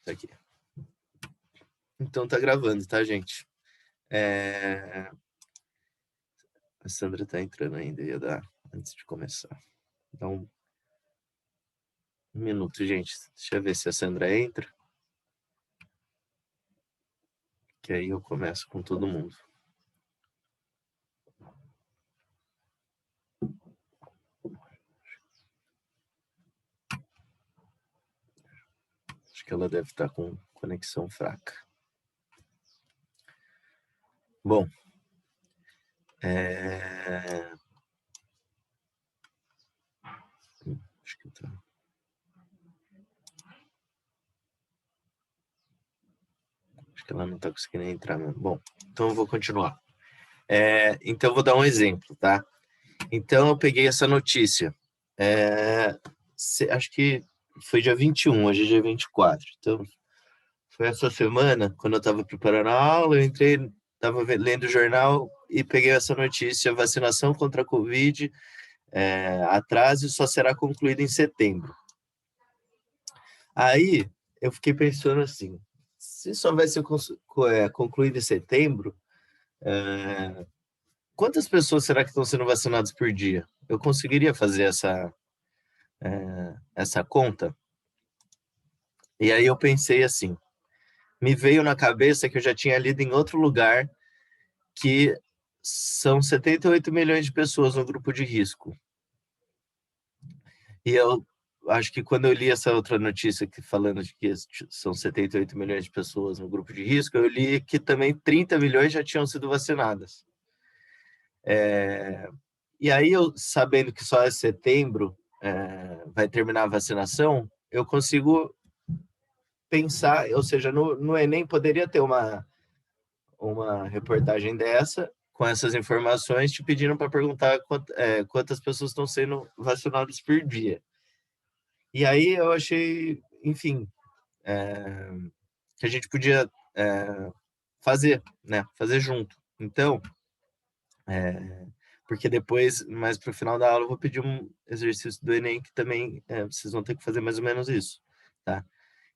Tá aqui. Então tá gravando, tá, gente? A Sandra tá entrando ainda, ia dar antes de começar. Dá um minuto, gente. Deixa eu ver se a Sandra entra. Que aí eu começo com todo mundo. Acho que ela deve estar com conexão fraca. Bom, acho que tá. Acho que ela não está conseguindo entrar mesmo. Bom, então eu vou continuar. Então eu vou dar um exemplo, tá? Então eu peguei essa notícia. Acho que foi dia 21, hoje é dia 24. Então foi essa semana, quando eu estava preparando a aula, eu entrei, estava lendo o jornal e peguei essa notícia: vacinação contra a Covid atraso só será concluída em setembro. Aí eu fiquei pensando assim, se só vai ser concluído em setembro, quantas pessoas será que estão sendo vacinadas por dia? Eu conseguiria fazer essa conta? E aí eu pensei assim, me veio na cabeça que eu já tinha lido em outro lugar que são 78 milhões de pessoas no grupo de risco. E eu acho que quando eu li essa outra notícia falando de que são 78 milhões de pessoas no grupo de risco, eu li que também 30 milhões já tinham sido vacinadas. E aí, eu sabendo que só em setembro vai terminar a vacinação, eu consigo pensar, ou seja, no Enem poderia ter uma reportagem dessa, com essas informações, te pedindo para perguntar quantas pessoas estão sendo vacinadas por dia. E aí eu achei, enfim, que a gente podia fazer, né? Fazer junto. Então, porque depois, mais para o final da aula, eu vou pedir um exercício do Enem que também vocês vão ter que fazer mais ou menos isso, tá?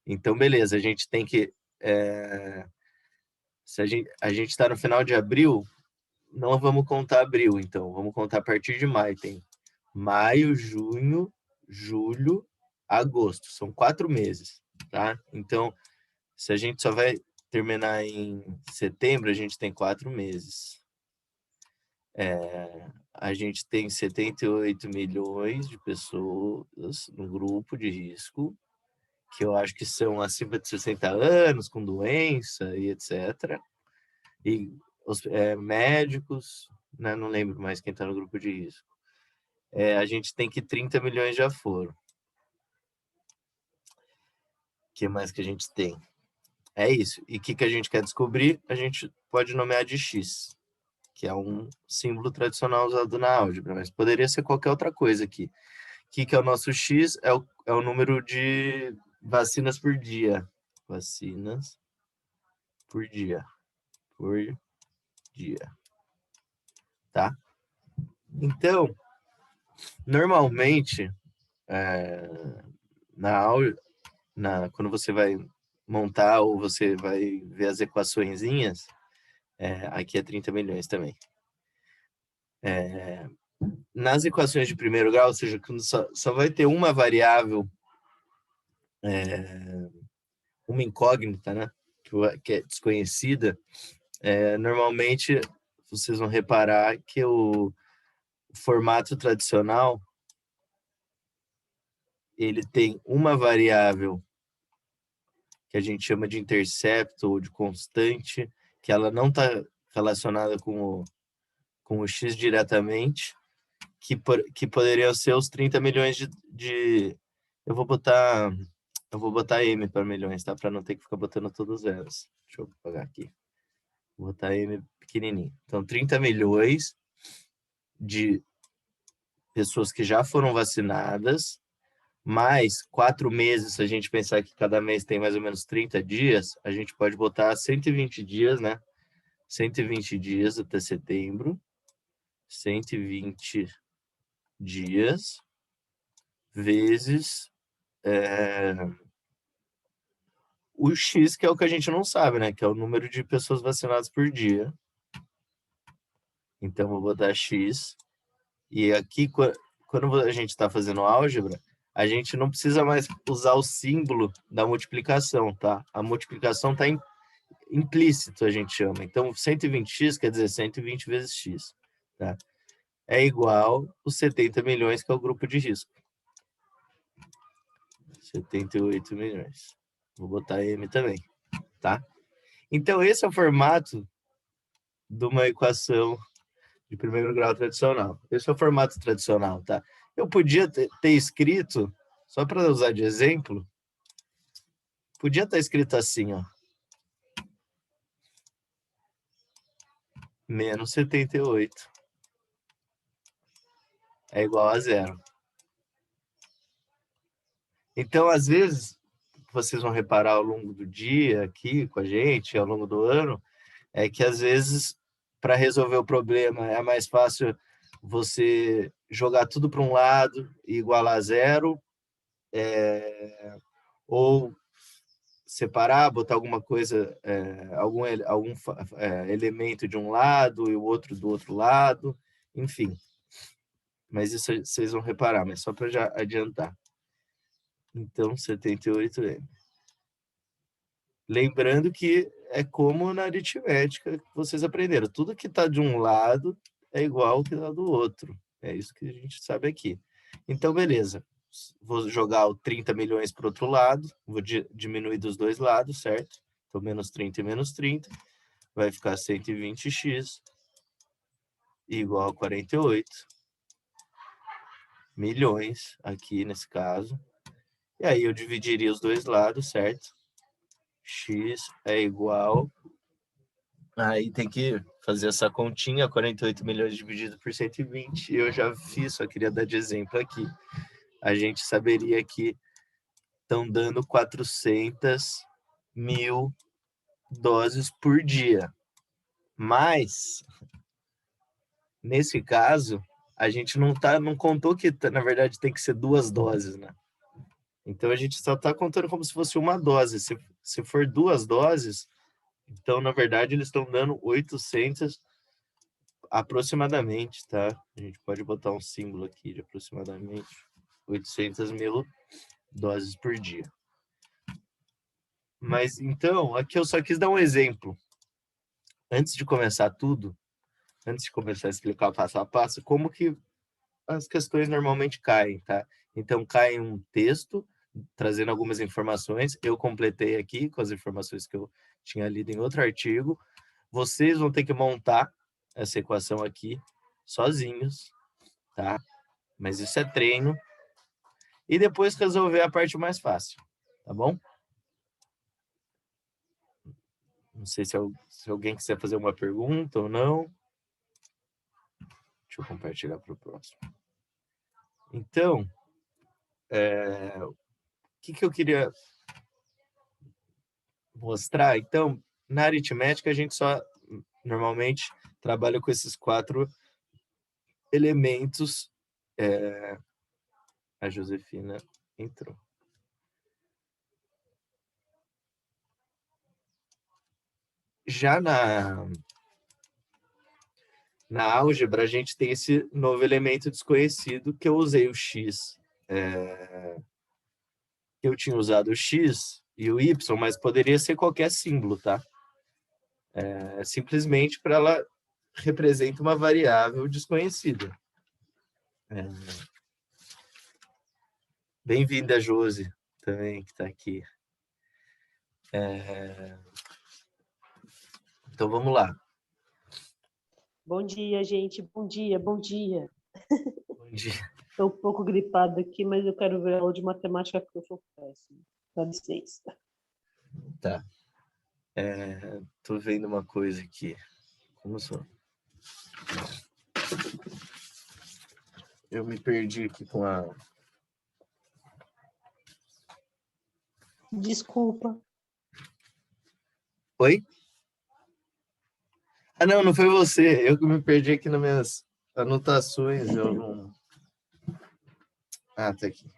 Então, beleza, a gente tem que... se a gente está no final de abril, não vamos contar abril, então, vamos contar a partir de maio. Tem maio, junho, julho, agosto. São 4 meses, tá? Então, se a gente só vai terminar em setembro, a gente tem 4 meses. A gente tem 78 milhões de pessoas no grupo de risco, que eu acho que são acima de 60 anos, com doença e etc. E médicos, né? Não lembro mais quem está no grupo de risco. A gente tem que 30 milhões já foram. O que mais que a gente tem? É isso. E o que a gente quer descobrir? A gente pode nomear de X, que é um símbolo tradicional usado na álgebra, mas poderia ser qualquer outra coisa aqui. O que é o nosso X? É o número de vacinas por dia. Vacinas por dia. Por dia. Tá? Então, normalmente, na aula, quando você vai montar ou você vai ver as equaçõezinhas, aqui é 30 milhões também. Nas equações de primeiro grau, ou seja, quando só vai ter uma variável, uma incógnita, né, que é desconhecida, normalmente vocês vão reparar que o formato tradicional ele tem uma variável que a gente chama de intercepto ou de constante, que ela não está relacionada com o x diretamente, que poderiam ser os 30 milhões de... Eu vou botar M para milhões, tá? Para não ter que ficar botando todos zeros. Deixa eu apagar aqui. Vou botar M pequenininho. Então, 30 milhões de pessoas que já foram vacinadas, mais 4 meses, se a gente pensar que cada mês tem mais ou menos 30 dias, a gente pode botar 120 dias, né? 120 dias até setembro. 120 dias vezes o X, que é o que a gente não sabe, né? Que é o número de pessoas vacinadas por dia. Então, vou botar X. E aqui, quando a gente está fazendo álgebra, a gente não precisa mais usar o símbolo da multiplicação, tá? A multiplicação está implícito, a gente chama. Então, 120x quer dizer 120 vezes x, tá? É igual os 70 milhões, que é o grupo de risco. 78 milhões. Vou botar M também, tá? Então, esse é o formato de uma equação de primeiro grau tradicional. Esse é o formato tradicional, tá? Eu podia ter escrito, só para usar de exemplo, podia estar escrito assim, ó. Menos 78 é igual a zero. Então, às vezes, vocês vão reparar ao longo do dia aqui com a gente, ao longo do ano, é que às vezes, para resolver o problema, é mais fácil você jogar tudo para um lado e igualar a zero, ou separar, botar alguma coisa, algum elemento de um lado e o outro do outro lado, enfim. Mas isso vocês vão reparar, mas só para já adiantar. Então, 78M. Lembrando que é como na aritmética que vocês aprenderam. Tudo que está de um lado é igual ao que está do outro. É isso que a gente sabe aqui. Então, beleza. Vou jogar o 30 milhões para o outro lado. Vou diminuir dos dois lados, certo? Então, menos 30 e menos 30. Vai ficar 120x igual a 48 milhões aqui nesse caso. E aí eu dividiria os dois lados, certo? X é igual... Aí tem que fazer essa continha, 48 milhões dividido por 120. Eu já fiz, só queria dar de exemplo aqui. A gente saberia que estão dando 400 mil doses por dia. Mas, nesse caso, a gente não contou que, na verdade, tem que ser 2 doses, né? Então, a gente só está contando como se fosse uma dose. Se for 2 doses, então, na verdade, eles estão dando 800 aproximadamente, tá? A gente pode botar um símbolo aqui de aproximadamente 800 mil doses por dia. Mas, então, aqui eu só quis dar um exemplo. Antes de começar tudo, antes de começar a explicar passo a passo, como que as questões normalmente caem, tá? Então, cai um texto, trazendo algumas informações. Eu completei aqui com as informações que eu tinha lido em outro artigo. Vocês vão ter que montar essa equação aqui sozinhos, tá? Mas isso é treino. E depois resolver a parte mais fácil, tá bom? Não sei se alguém quiser fazer uma pergunta ou não. Deixa eu compartilhar para o próximo. Então, o que eu queria mostrar? Então, na aritmética, a gente só normalmente trabalha com esses 4 elementos. A Josefina entrou. Já na álgebra, a gente tem esse novo elemento desconhecido, que eu usei o x. Eu tinha usado o x e o y, mas poderia ser qualquer símbolo, tá? Simplesmente para ela representa uma variável desconhecida. Bem-vinda, Josi, também, que está aqui. Então, vamos lá. Bom dia, gente. Bom dia, bom dia. Bom dia. Estou um pouco gripada aqui, mas eu quero ver a aula de matemática que eu sou péssimo. Dá licença. Tá. Tô vendo uma coisa aqui. Como só? Eu me perdi aqui com a... Desculpa. Oi? Ah, não foi você. Eu que me perdi aqui nas minhas anotações. Eu não... Ah, tá aqui.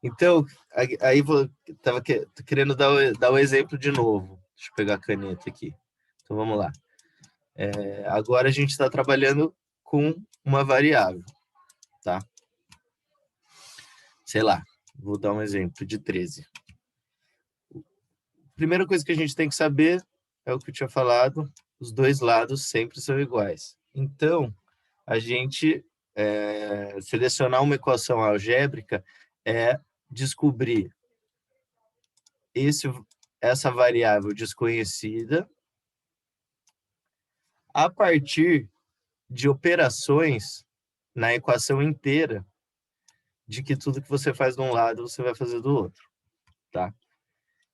Então, aí tô querendo dar o exemplo de novo. Deixa eu pegar a caneta aqui. Então, vamos lá. Agora a gente está trabalhando com uma variável, tá? Sei lá, vou dar um exemplo de 13. Primeira coisa que a gente tem que saber é o que eu tinha falado, os dois lados sempre são iguais. Então, a gente selecionar uma equação algébrica é descobrir essa variável desconhecida a partir de operações na equação inteira de que tudo que você faz de um lado, você vai fazer do outro, tá?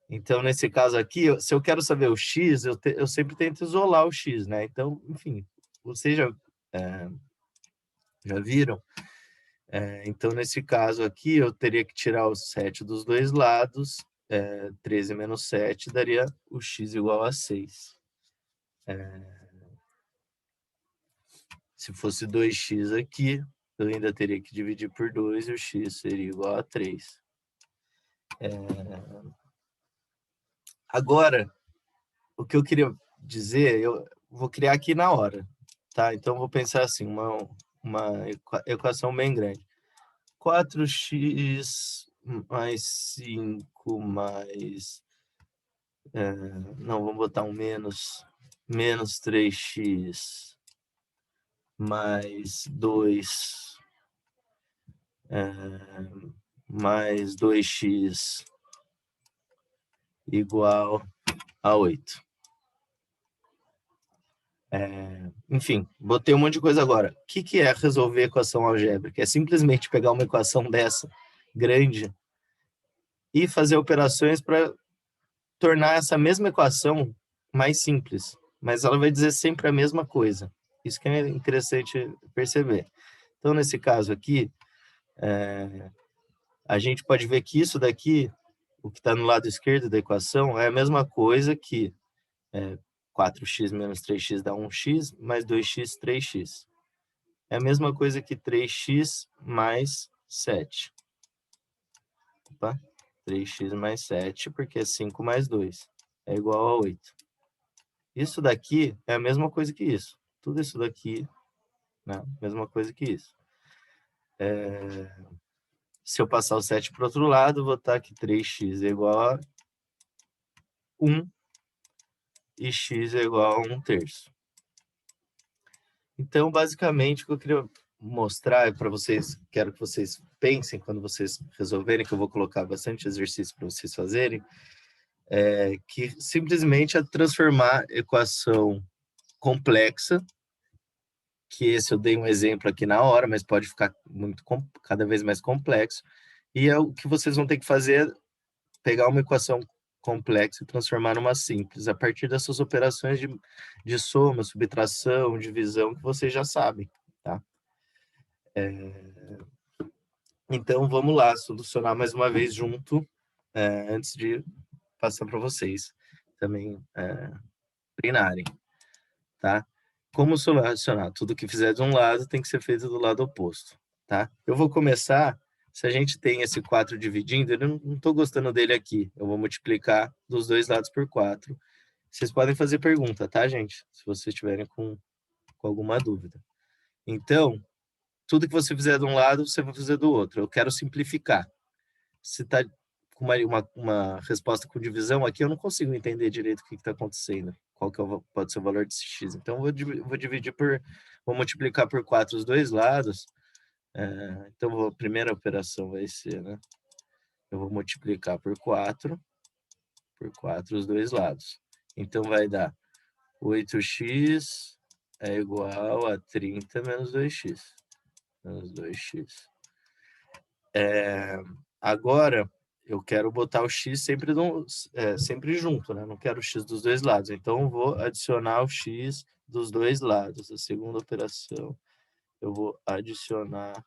Então, nesse caso aqui, se eu quero saber o x, eu sempre tento isolar o x, né? Então, enfim, vocês já viram? Então, nesse caso aqui, eu teria que tirar o 7 dos dois lados, 13 menos 7 daria o x igual a 6. Se fosse 2x aqui, eu ainda teria que dividir por 2 e o x seria igual a 3. Agora, o que eu queria dizer, eu vou criar aqui na hora, tá? Então, vou pensar assim, uma equação bem grande. 4x mais 5 mais... não, vamos botar um menos 3x mais 2 mais 2x igual a 8. Enfim, botei um monte de coisa agora. O que é resolver equação algébrica? É simplesmente pegar uma equação dessa, grande, e fazer operações para tornar essa mesma equação mais simples. Mas ela vai dizer sempre a mesma coisa. Isso que é interessante perceber. Então, nesse caso aqui, a gente pode ver que isso daqui, o que está no lado esquerdo da equação, é a mesma coisa que 4x menos 3x dá 1x, mais 2x, 3x. É a mesma coisa que 3x mais 7. Opa, 3x mais 7, porque é 5 mais 2. É igual a 8. Isso daqui é a mesma coisa que isso. Tudo isso daqui, né? Mesma coisa que isso. Se eu passar o 7 para o outro lado, vou estar aqui 3x é igual a 1 e x é igual a 1/3. Então, basicamente, o que eu queria mostrar para vocês, quero que vocês pensem quando vocês resolverem, que eu vou colocar bastante exercício para vocês fazerem, que simplesmente é transformar equação complexa, que esse eu dei um exemplo aqui na hora, mas pode ficar cada vez mais complexo, e o que vocês vão ter que fazer é pegar uma equação complexa e transformar numa simples, a partir dessas operações de soma, subtração, divisão, que vocês já sabem, tá? Então, vamos lá, solucionar mais uma vez junto, antes de passar para vocês também treinarem, tá? Como solucionar? Tudo que fizer de um lado tem que ser feito do lado oposto, tá? Eu vou começar, se a gente tem esse 4 dividindo, eu não estou gostando dele aqui, eu vou multiplicar dos dois lados por 4. Vocês podem fazer pergunta, tá, gente? Se vocês estiverem com alguma dúvida. Então, tudo que você fizer de um lado, você vai fazer do outro. Eu quero simplificar. Se está com uma resposta com divisão aqui, eu não consigo entender direito o que está acontecendo. Qual que pode ser o valor desse x. Então, vou dividir vou multiplicar por 4 os dois lados. Então, a primeira operação vai ser, né? Eu vou multiplicar por 4 os dois lados. Então, vai dar 8x é igual a 30 menos 2x. Menos 2x. Agora, eu quero botar o x sempre junto, né? Não quero o x dos dois lados. Então, eu vou adicionar o x dos dois lados. A segunda operação, eu vou adicionar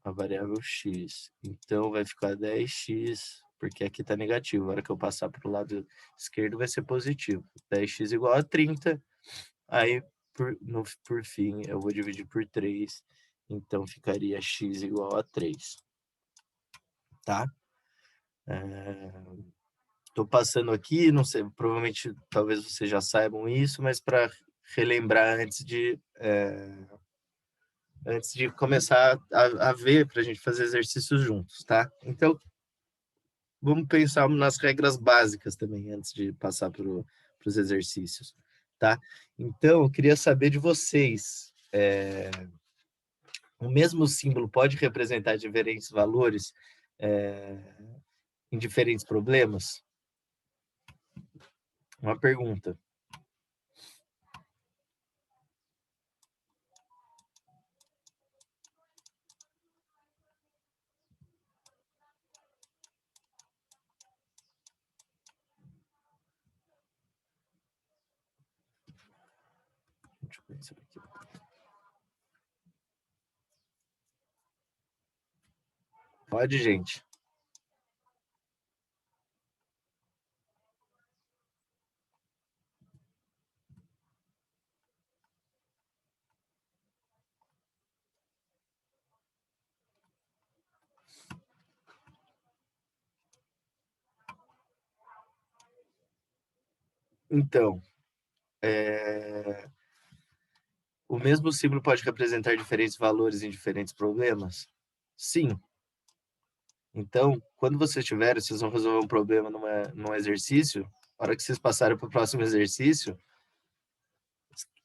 a variável x. Então, vai ficar 10x, porque aqui está negativo. A hora que eu passar para o lado esquerdo, vai ser positivo. 10x igual a 30. Aí, por fim, eu vou dividir por 3. Então, ficaria x igual a 3. tá? Estou passando aqui, não sei, provavelmente, talvez vocês já saibam isso, mas para relembrar antes de começar a ver, para a gente fazer exercícios juntos, tá? Então, vamos pensar nas regras básicas também, antes de passar para os exercícios, tá? Então, eu queria saber de vocês, o mesmo símbolo pode representar diferentes valores em diferentes problemas? Uma pergunta. Deixa eu pensar aqui. Pode, gente. Então, o mesmo símbolo pode representar diferentes valores em diferentes problemas? Sim. Então, quando vocês tiverem, vocês vão resolver um problema num exercício, na hora que vocês passarem para o próximo exercício,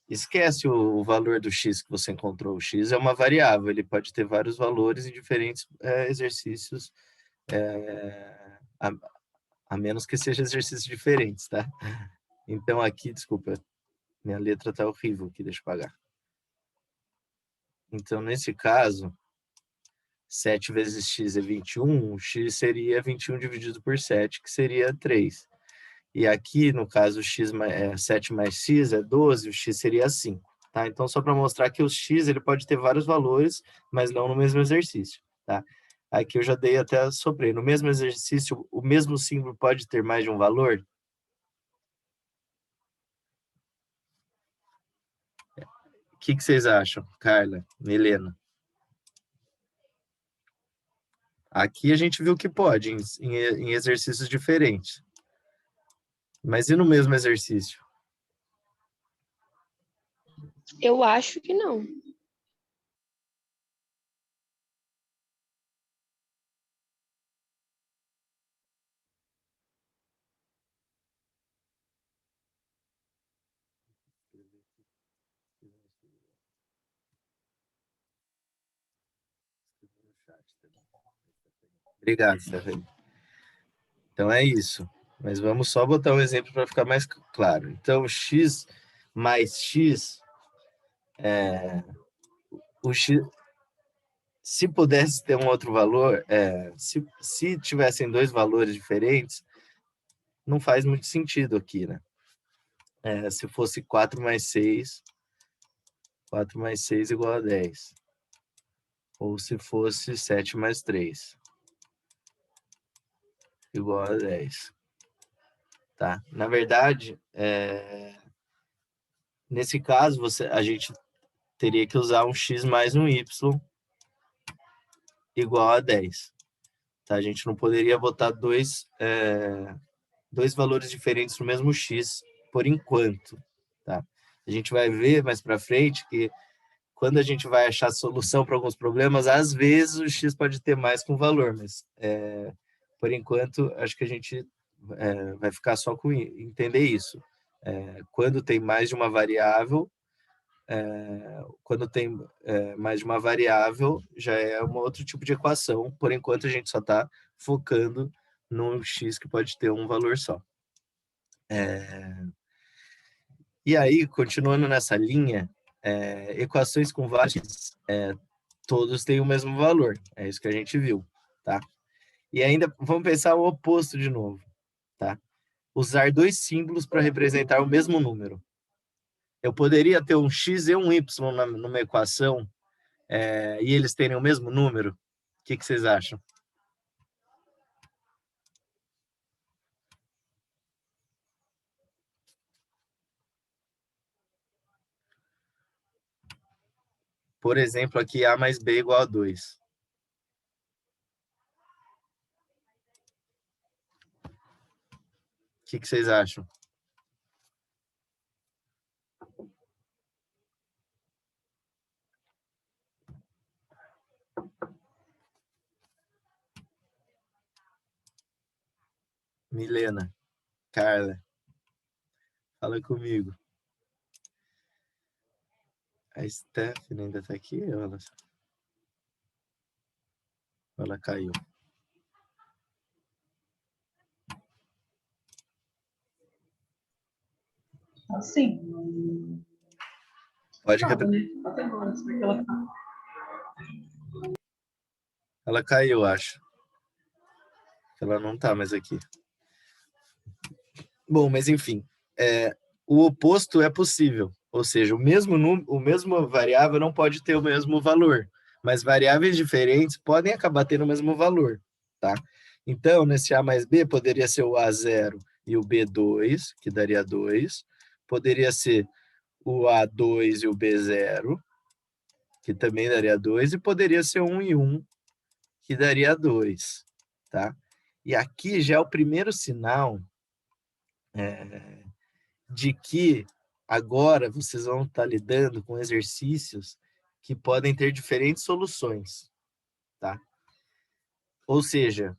esquece o valor do x que você encontrou. O x é uma variável, ele pode ter vários valores em diferentes exercícios, a, a menos que sejam exercícios diferentes, tá? Então, aqui, desculpa, minha letra tá horrível aqui, deixa eu pagar. Então, nesse caso, 7 vezes x é 21, o x seria 21 dividido por 7, que seria 3. E aqui, no caso, 7 mais x é 12, o x seria 5. Tá? Então, só para mostrar que o x ele pode ter vários valores, mas não no mesmo exercício. Tá? Aqui eu já dei até soprei. No mesmo exercício, o mesmo símbolo pode ter mais de um valor? O que vocês acham, Carla, Milena? Aqui a gente viu que pode, em exercícios diferentes. Mas e no mesmo exercício? Eu acho que não. Obrigado, Sérgio. Então é isso. Mas vamos só botar um exemplo para ficar mais claro. Então, x mais x, o x, se pudesse ter um outro valor, se tivessem dois valores diferentes, não faz muito sentido aqui, né? Se fosse 4 mais 6, 4 mais 6 igual a 10. Ou se fosse 7 mais 3, igual a 10. Tá? Na verdade, nesse caso, a gente teria que usar um x mais um y igual a 10. Tá? A gente não poderia botar dois valores diferentes no mesmo x por enquanto. Tá? A gente vai ver mais para frente que quando a gente vai achar solução para alguns problemas, às vezes o x pode ter mais com valor, mas por enquanto acho que a gente vai ficar só com entender isso. Quando tem mais de uma variável, já é um outro tipo de equação. Por enquanto, a gente só está focando no x que pode ter um valor só. E aí, continuando nessa linha, equações com vários todos têm o mesmo valor. É isso que a gente viu, tá? E ainda vamos pensar o oposto de novo, tá? Usar dois símbolos para representar o mesmo número. Eu poderia ter um x e um y numa equação e eles terem o mesmo número? O que vocês acham? Por exemplo, aqui A mais B igual a 2. que vocês acham? Milena, Carla, fala comigo. A Stephanie ainda tá aqui? Ou ela caiu? Assim. Pode Ela caiu, acho. Ela não tá mais aqui. Bom, mas enfim, o oposto é possível. Ou seja, o mesmo variável não pode ter o mesmo valor, mas variáveis diferentes podem acabar tendo o mesmo valor, tá? Então, nesse A mais B, poderia ser o A0 e o B2, que daria 2. Poderia ser o A2 e o B0, que também daria 2. E poderia ser 1 e 1, que daria 2, tá? E aqui já é o primeiro sinal de que agora vocês vão estar lidando com exercícios que podem ter diferentes soluções, tá? Ou seja,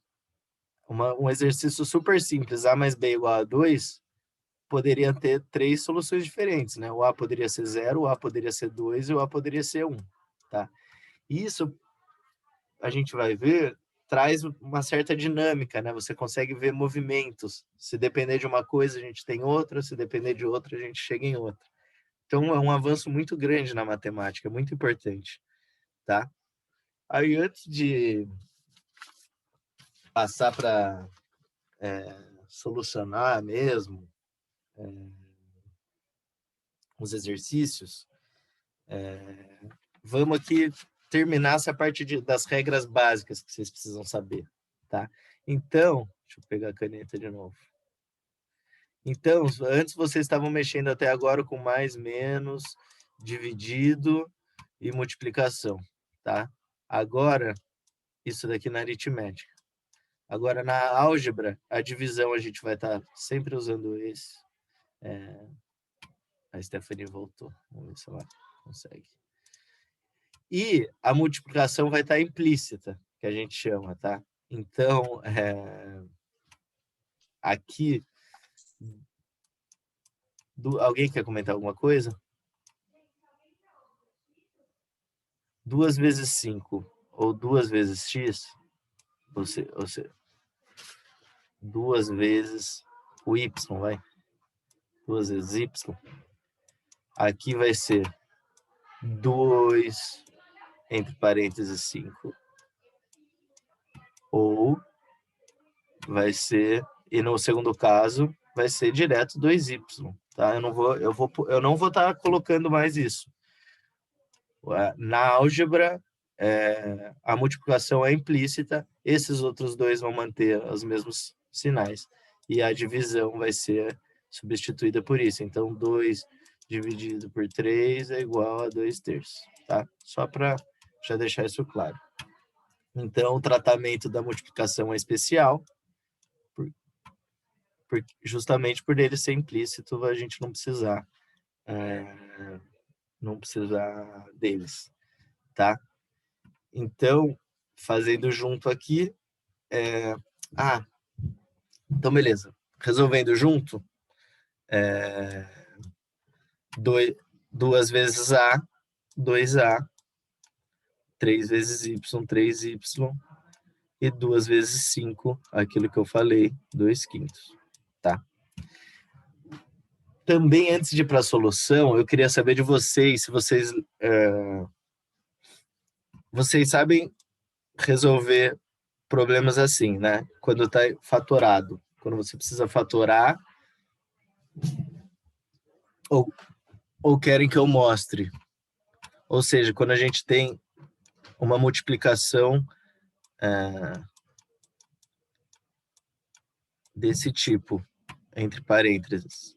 um exercício super simples, A mais B igual a 2, poderia ter 3 soluções diferentes, né? O A poderia ser 0, o A poderia ser 2 e o A poderia ser 1, tá? Isso, a gente vai ver, traz uma certa dinâmica, né? Você consegue ver movimentos. Se depender de uma coisa, a gente tem outra, se depender de outra, a gente chega em outra. Então, é um avanço muito grande na matemática, muito importante, tá? Aí, antes de passar para solucionar mesmo os exercícios, vamos aqui terminar essa parte das regras básicas que vocês precisam saber, tá? Então, deixa eu pegar a caneta de novo. Então, antes vocês estavam mexendo até agora com mais, menos, dividido e multiplicação, tá? Agora, isso daqui na aritmética. Agora, na álgebra, a divisão a gente vai estar sempre usando esse. A Stephanie voltou. Vamos ver se ela consegue. E a multiplicação vai estar implícita, que a gente chama, tá? Então, aqui, alguém quer comentar alguma coisa? 2 vezes 5 ou 2 vezes x, ou seja, 2 vezes o y, vai? 2 vezes y. Aqui vai ser 2 entre parênteses 5. Ou vai ser, e no segundo caso, vai ser direto 2y, tá? Eu não vou estar colocando mais isso. Na álgebra, a multiplicação é implícita, esses outros dois vão manter os mesmos sinais, e a divisão vai ser substituída por isso. Então, 2 dividido por 3 é igual a 2/3, tá? Só para já deixar isso claro. Então, o tratamento da multiplicação é especial, justamente por ele ser implícito, a gente não precisar deles, tá? Então, fazendo junto aqui, então beleza. Resolvendo junto, 2 vezes A, 2A, 3 vezes Y, 3Y, e 2 vezes 5, aquilo que eu falei, 2/5, tá? Também, antes de ir para a solução, eu queria saber de vocês, se vocês sabem resolver problemas assim, né? Quando está fatorado, quando você precisa fatorar, ou querem que eu mostre. Ou seja, quando a gente tem uma multiplicação desse tipo, entre parênteses.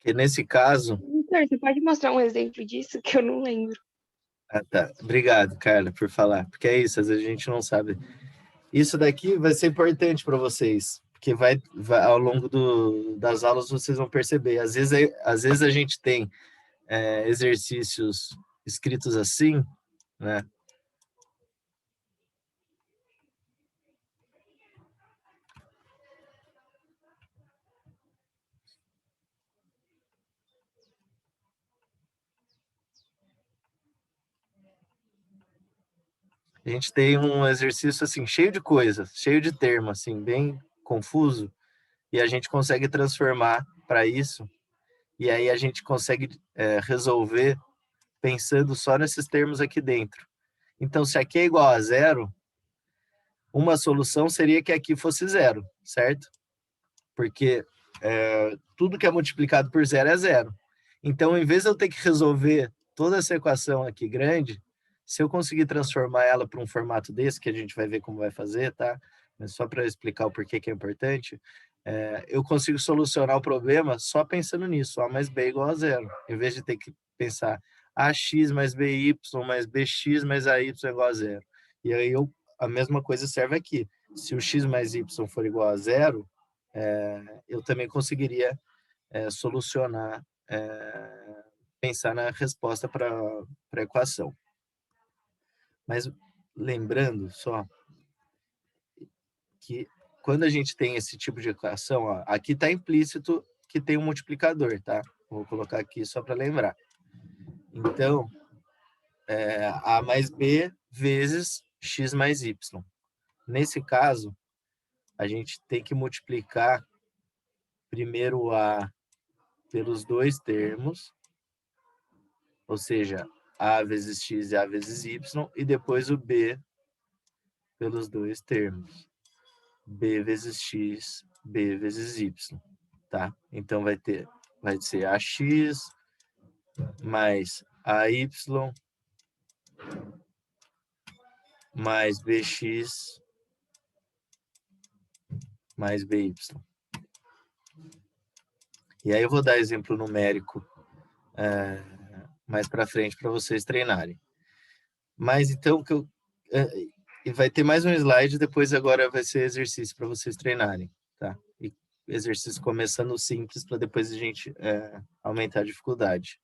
E nesse caso... Vitor, você pode mostrar um exemplo disso que eu não lembro? Ah, tá. Obrigado, Carla, por falar. Porque é isso, às vezes a gente não sabe. Isso daqui vai ser importante para vocês, porque ao longo das aulas vocês vão perceber. Às vezes a gente tem exercícios escritos assim, né? A gente tem um exercício assim cheio de coisas, cheio de termos, assim, bem confuso, e a gente consegue transformar para isso, e aí a gente consegue resolver pensando só nesses termos aqui dentro. Então, se aqui é igual a zero, uma solução seria que aqui fosse zero, certo? Porque tudo que é multiplicado por zero é zero. Então, em vez de eu ter que resolver toda essa equação aqui grande, se eu conseguir transformar ela para um formato desse, que a gente vai ver como vai fazer, tá? Mas só para explicar o porquê que é importante, eu consigo solucionar o problema só pensando nisso, A mais B é igual a zero, em vez de ter que pensar AX mais BY mais BX mais AY é igual a zero. E aí a mesma coisa serve aqui. Se o X mais Y for igual a zero, eu também conseguiria solucionar, pensar na resposta para a equação. Mas lembrando só que quando a gente tem esse tipo de equação, ó, aqui está implícito que tem um multiplicador, tá? Vou colocar aqui só para lembrar. Então, A mais B vezes X mais Y. Nesse caso, a gente tem que multiplicar primeiro o A pelos dois termos, ou seja, A vezes X e A vezes Y, e depois o B pelos dois termos. B vezes X, B vezes Y, tá? Então vai ser AX mais AY mais BX mais BY. E aí eu vou dar exemplo numérico mais para frente para vocês treinarem. Mas então, e vai ter mais um slide, depois agora vai ser exercício para vocês treinarem, tá? E exercício começando simples para depois a gente aumentar a dificuldade.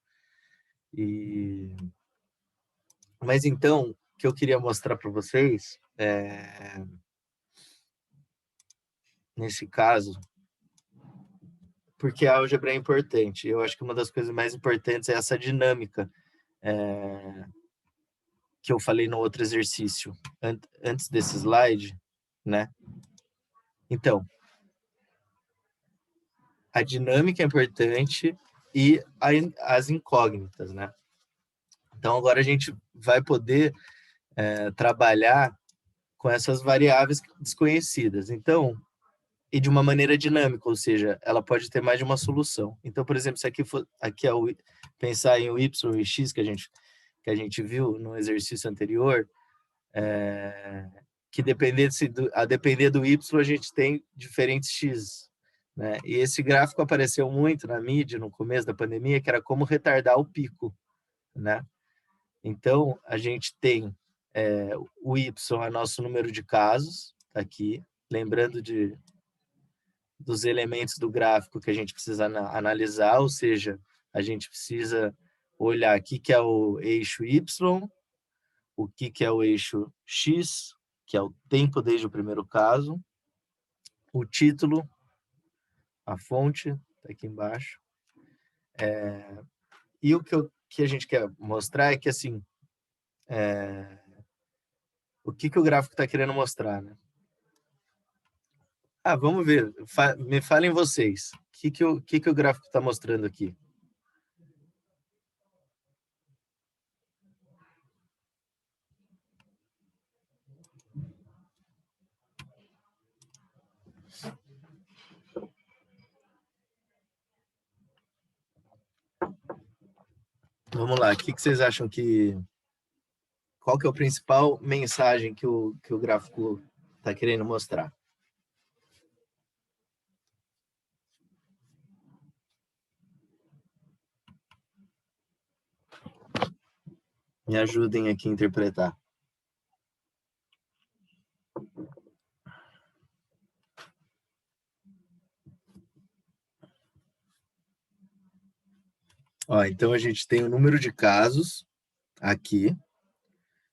Mas então, o que eu queria mostrar para vocês, nesse caso, porque a álgebra é importante, eu acho que uma das coisas mais importantes é essa dinâmica que eu falei no outro exercício, antes desse slide, né? Então, a dinâmica é importante e as incógnitas, né? Então, agora a gente vai poder trabalhar com essas variáveis desconhecidas. Então, e de uma maneira dinâmica, ou seja, ela pode ter mais de uma solução. Então, por exemplo, se aqui é pensar em o y e o x que a gente viu no exercício anterior, que a depender do y a gente tem diferentes x, né? E esse gráfico apareceu muito na mídia no começo da pandemia, que era como retardar o pico, né? Então, a gente tem o y é nosso número de casos, tá aqui, lembrando dos elementos do gráfico que a gente precisa analisar, ou seja, a gente precisa olhar aqui que é o eixo y, o que é o eixo x, que é o tempo desde o primeiro caso, o título, a fonte, está aqui embaixo. E o que a gente quer mostrar é que, assim, o que o gráfico está querendo mostrar, né? Vamos ver. Me falem vocês. O que o gráfico está mostrando aqui? Vamos lá. O que vocês acham que... Qual que é a principal mensagem que o gráfico está querendo mostrar? Me ajudem aqui a interpretar. Ó, então a gente tem o número de casos aqui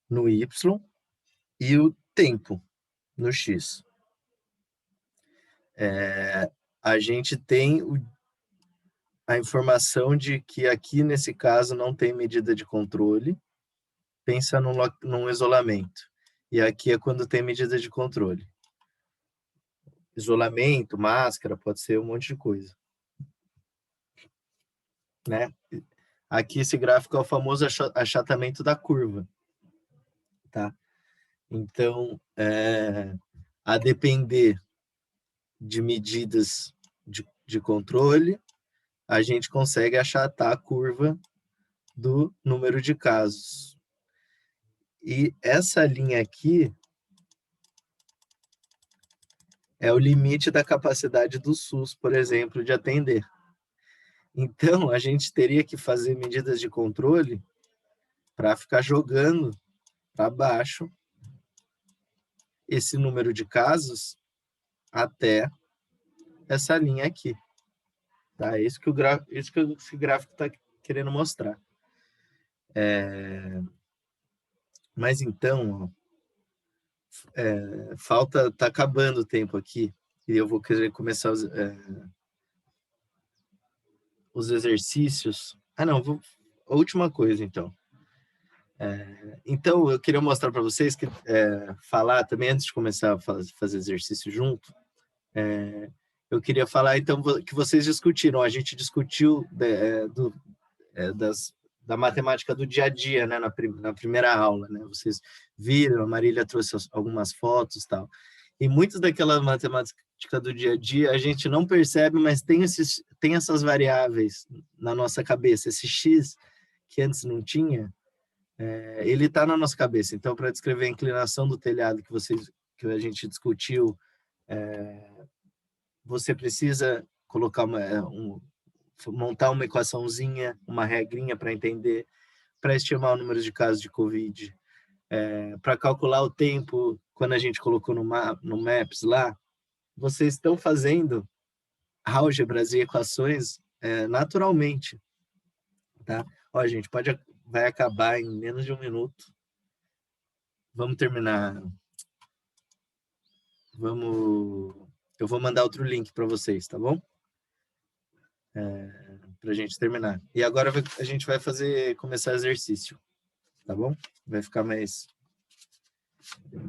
no Y e o tempo no X. A gente tem a informação de que aqui, nesse caso, não tem medida de controle. Pensa num isolamento. E aqui é quando tem medida de controle. Isolamento, máscara, pode ser um monte de coisa. Né? Aqui esse gráfico é o famoso achatamento da curva. Tá? Então, a depender de medidas de controle, a gente consegue achatar a curva do número de casos. E essa linha aqui é o limite da capacidade do SUS, por exemplo, de atender. Então, a gente teria que fazer medidas de controle para ficar jogando para baixo esse número de casos até essa linha aqui. Tá? Isso que esse gráfico está querendo mostrar. Mas então, tá acabando o tempo aqui e eu vou querer começar os exercícios. A última coisa, então. Então, eu queria mostrar para vocês que falar também, antes de começar a fazer exercício junto, eu queria falar, então, que vocês discutiram. A gente discutiu da matemática do dia a dia, né, na primeira aula, né? Vocês viram, a Marília trouxe algumas fotos e tal. E muitas daquela matemática do dia a dia a gente não percebe, mas tem essas variáveis na nossa cabeça. Esse X, que antes não tinha, ele está na nossa cabeça. Então, para descrever a inclinação do telhado que a gente discutiu, você precisa colocar montar uma equaçãozinha, uma regrinha para entender, para estimar o número de casos de Covid, para calcular o tempo, quando a gente colocou no Maps lá, vocês estão fazendo álgebras e equações naturalmente. Tá? Ó, gente, vai acabar em menos de um minuto. Vamos terminar. Eu vou mandar outro link para vocês, tá bom? Para a gente terminar. E agora a gente vai começar exercício, tá bom? Vai ficar mais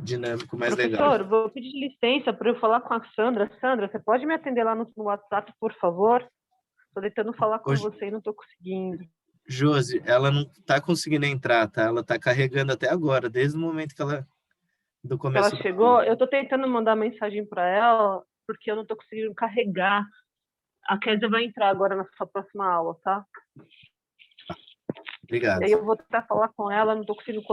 dinâmico, mais legal. Professor, vou pedir licença para eu falar com a Sandra. Sandra, você pode me atender lá no WhatsApp, por favor? Estou tentando falar com você e não estou conseguindo. Josi, ela não está conseguindo entrar, tá? Ela está carregando até agora, desde o momento que do começo. Ela chegou, eu estou tentando mandar mensagem para ela, porque eu não estou conseguindo carregar. A Kézia vai entrar agora na sua próxima aula, tá? Obrigado. E aí eu vou tentar falar com ela, não estou conseguindo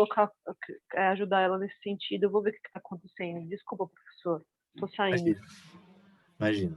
ajudar ela nesse sentido. Eu vou ver o que está acontecendo. Desculpa, professor. Estou saindo. Imagina.